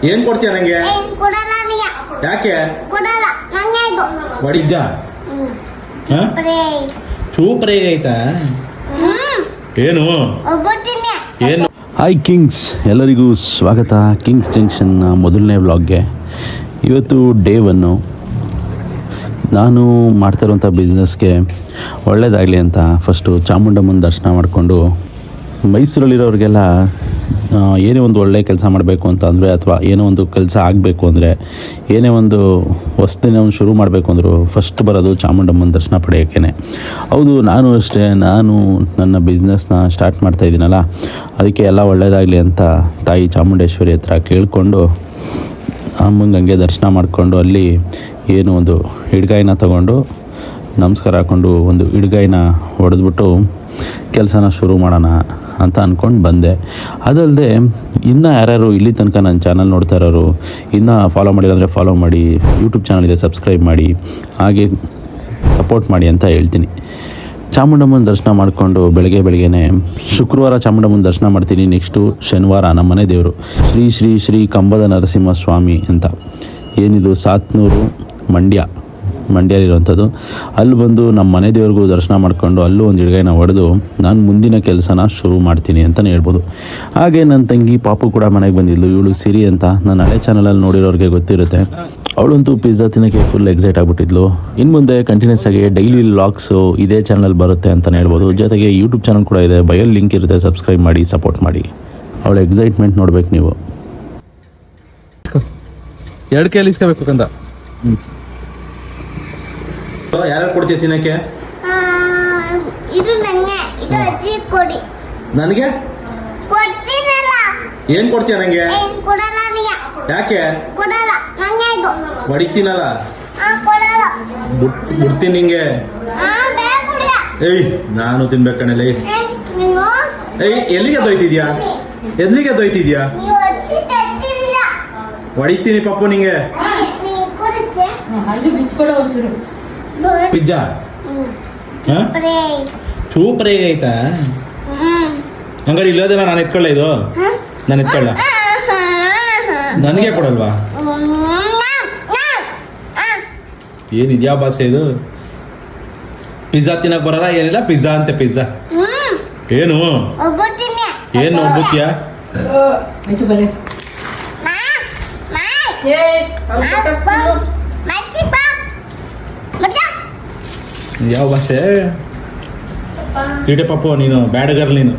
ಏನ್ ಕೊಡ್ತೀಯ ನಂಗೆ? ಕೊಡಲ್ಲ ನಿಂಗೆ. ಯಾಕೆ? ಕೊಡಲ್ಲ ನಂಗೆ ಇದು. ಹೊಡಿಜ್ಜ ಸೂಪರ್ ಐತಾ? ಏನು ಒಬ್ಬಟ್ಟಿನಿ. ಏನು? ಹಾಯ್ ಕಿಂಗ್ಸ್, ಎಲ್ಲರಿಗೂ ಸ್ವಾಗತ ಕಿಂಗ್ಸ್ ಜಂಕ್ಷನ್ನ ಮೊದಲನೇ ವ್ಲಾಗ್ಗೆ. ಇವತ್ತು ಡೇ 1. ನಾನು ಮಾಡ್ತಾಯಿರುವಂಥ ಬಿಸ್ನೆಸ್ಗೆ ಒಳ್ಳೆಯದಾಗಲಿ ಅಂತ ಫಸ್ಟು ಚಾಮುಂಡಮ್ಮನ ದರ್ಶನ ಮಾಡಿಕೊಂಡು, ಮೈಸೂರಲ್ಲಿರೋರಿಗೆಲ್ಲ ಏನೇ ಒಂದು ಒಳ್ಳೆಯ ಕೆಲಸ ಮಾಡಬೇಕು ಅಂತ ಅಂದರೆ, ಅಥವಾ ಏನೋ ಒಂದು ಕೆಲಸ ಆಗಬೇಕು ಅಂದರೆ, ಏನೇ ಒಂದು ಹೊಸ್ತಿನ ಶುರು ಮಾಡಬೇಕು ಅಂದರೂ ಫಸ್ಟ್ ಬರೋದು ಚಾಮುಂಡಮ್ಮನ ದರ್ಶನ ಪಡೆಯೋಕ್ಕೇ. ಹೌದು, ನಾನು ಅಷ್ಟೇ. ನಾನು ನನ್ನ ಬಿಸ್ನೆಸ್ನ ಸ್ಟಾರ್ಟ್ ಮಾಡ್ತಾಯಿದ್ದೀನಲ್ಲ, ಅದಕ್ಕೆ ಎಲ್ಲ ಒಳ್ಳೆಯದಾಗಲಿ ಅಂತ ತಾಯಿ ಚಾಮುಂಡೇಶ್ವರಿ ಹತ್ರ ಕೇಳಿಕೊಂಡು ಅಮ್ಮಂಗೆ ಹಂಗೆ ದರ್ಶನ ಮಾಡಿಕೊಂಡು, ಅಲ್ಲಿ ಏನು ಒಂದು ಹಿಡ್ಗಾಯಿನ ತಗೊಂಡು ನಮಸ್ಕಾರ ಹಾಕ್ಕೊಂಡು ಒಂದು ಹಿಡ್ಗಾಯಿನ ಹೊಡೆದ್ಬಿಟ್ಟು ಕೆಲಸನ ಶುರು ಮಾಡೋಣ ಅಂತ ಅಂದ್ಕೊಂಡು ಬಂದೆ. ಅದಲ್ಲದೆ ಇನ್ನೂ ಯಾರ್ಯಾರು ಇಲ್ಲಿ ತನಕ ನನ್ನ ಚಾನಲ್ ನೋಡ್ತಾ ಇರೋರು, ಇನ್ನೂ ಫಾಲೋ ಮಾಡಿಲ್ಲ ಅಂದರೆ ಫಾಲೋ ಮಾಡಿ, ಯೂಟ್ಯೂಬ್ ಚಾನಲ್ ಇದೆ ಸಬ್ಸ್ಕ್ರೈಬ್ ಮಾಡಿ, ಹಾಗೆ ಸಪೋರ್ಟ್ ಮಾಡಿ ಅಂತ ಹೇಳ್ತೀನಿ. ಚಾಮುಂಡಮ್ಮನ ದರ್ಶನ ಮಾಡಿಕೊಂಡು ಬೆಳಗ್ಗೆನೇ ಶುಕ್ರವಾರ ಚಾಮುಂಡಮ್ಮನ ದರ್ಶನ ಮಾಡ್ತೀನಿ. ನೆಕ್ಸ್ಟು ಶನಿವಾರ ನಮ್ಮ ಮನೆ ದೇವರು ಶ್ರೀ ಶ್ರೀ ಶ್ರೀ ಕಂಬದ ನರಸಿಂಹ ಸ್ವಾಮಿ ಅಂತ, ಏನಿದು ಸಾತ್ನೂರು ಮಂಡ್ಯಲ್ಲಿರುವಂಥದ್ದು. ಅಲ್ಲಿ ಬಂದು ನಮ್ಮ ಮನೆ ದೇವ್ರಿಗೂ ದರ್ಶನ ಮಾಡಿಕೊಂಡು ಅಲ್ಲೂ ಒಂದು ಹಿಡ್ಗಾಯಿನ ಹೊಡೆದು ನಾನು ಮುಂದಿನ ಕೆಲಸನ ಶುರು ಮಾಡ್ತೀನಿ ಅಂತಲೇ ಹೇಳ್ಬೋದು. ಹಾಗೆ ನನ್ನ ತಂಗಿ ಪಾಪು ಕೂಡ ಮನೆಗೆ ಬಂದಿದ್ಲು. ಇವಳು ಸಿರಿ ಅಂತ ನನ್ನ ಹಳೆ ಚಾನಲಲ್ಲಿ ನೋಡಿರೋರಿಗೆ ಗೊತ್ತಿರುತ್ತೆ. ಅವಳಂತೂ ಪಿಜ್ಜಾ ತಿನ್ನೋಕ್ಕೆ ಫುಲ್ ಎಕ್ಸೈಟ್ ಆಗಿಬಿಟ್ಟಿದ್ಲು. ಇನ್ನು ಮುಂದೆ ಕಂಟಿನ್ಯೂಸ್ ಆಗಿ ಡೈಲಿ ವ್ಲಾಗ್ಸು ಇದೇ ಚಾನಲ್ ಬರುತ್ತೆ ಅಂತಲೇ ಹೇಳ್ಬೋದು. ಜೊತೆಗೆ ಯೂಟ್ಯೂಬ್ ಚಾನಲ್ ಕೂಡ ಇದೆ, ಬಯೋಲ್ ಲಿಂಕ್ ಇರುತ್ತೆ, ಸಬ್ಸ್ಕ್ರೈಬ್ ಮಾಡಿ, ಸಪೋರ್ಟ್ ಮಾಡಿ. ಅವಳ ಎಕ್ಸೈಟ್ಮೆಂಟ್ ನೋಡ್ಬೇಕು ನೀವು. 2 ಕೈಯಲ್ಲಿ ಇಸ್ಕೋಬೇಕು ಕಂದ. ಯಾರು ಕೊಡ್ತೀಯ ತಿನ್ನಕ್ಕೆ? ಇದು ನಂಗೆ, ಇದು ಅಜ್ಜಿ ಕೊಡಿ. ನನಗೆ ಕೊಡ್ತೀನಲ್ಲ. ಏನ್ ಕೊಡ್ತೀಯ ನಂಗೆ? ಕೊಡಲ್ಲ ನಿಂಗೆ. ಯಾಕೆ? ಕೊಡಲ್ಲ ನಂಗೆ ಇದು. ಹೊಡಿತೀನಲ್ಲ, ಕೊಡಲ್ಲ. ಬಿಡ್ತೀನಿ ನಿಂಗೆ. ಬೇಡ. ಏಯ್, ನಾನು ತಿನ್ಬೇಕಣಲ್ಲ. ನೀನು ಎಲ್ಲಿಗೆ ದೊಯ್ತಿದ್ಯಾ? ನೀವು ಅಜ್ಜಿ ತಟ್ಟಿಲ್ಲ. ಹೊಡಿತೀನಿ ಪಪ್ಪು ನಿಂಗೆ. ನೀ ಕೊಡಿಸೆ. ಪಿಜ್ಜಾ ಸೂಪರ್ ಐತಾ? ಹಂಗಾರೆ ಇಲ್ಲೋದಲ್ಲ, ನಾನು ಎತ್ಕೊಳ್ಳ. ಇದು ನಾನು ಎತ್ಕೊಳ್ಳ. ನನಗೆ ಕೊಡಲ್ವಾ? ಏನಿದ್ಯಾ ಭಾಷೆ ಇದು? ಪಿಜ್ಜಾ ತಿನ್ನಕ್ ಬರಲ್ಲ, ಏನಿಲ್ಲ. ಪಿಜ್ಜಾ ಅಂತೆ. ಪಿಜ್ಜಾ ಏನು? ಏನು ಒಬ್ಬತ್ತೀಯ? ಯಾವ ಭಾಷೆ? ತೀಟೆ ಪಪ್ಪು ನೀನು, ಬ್ಯಾಡ್ ಗರ್ಲ್ ನೀನು.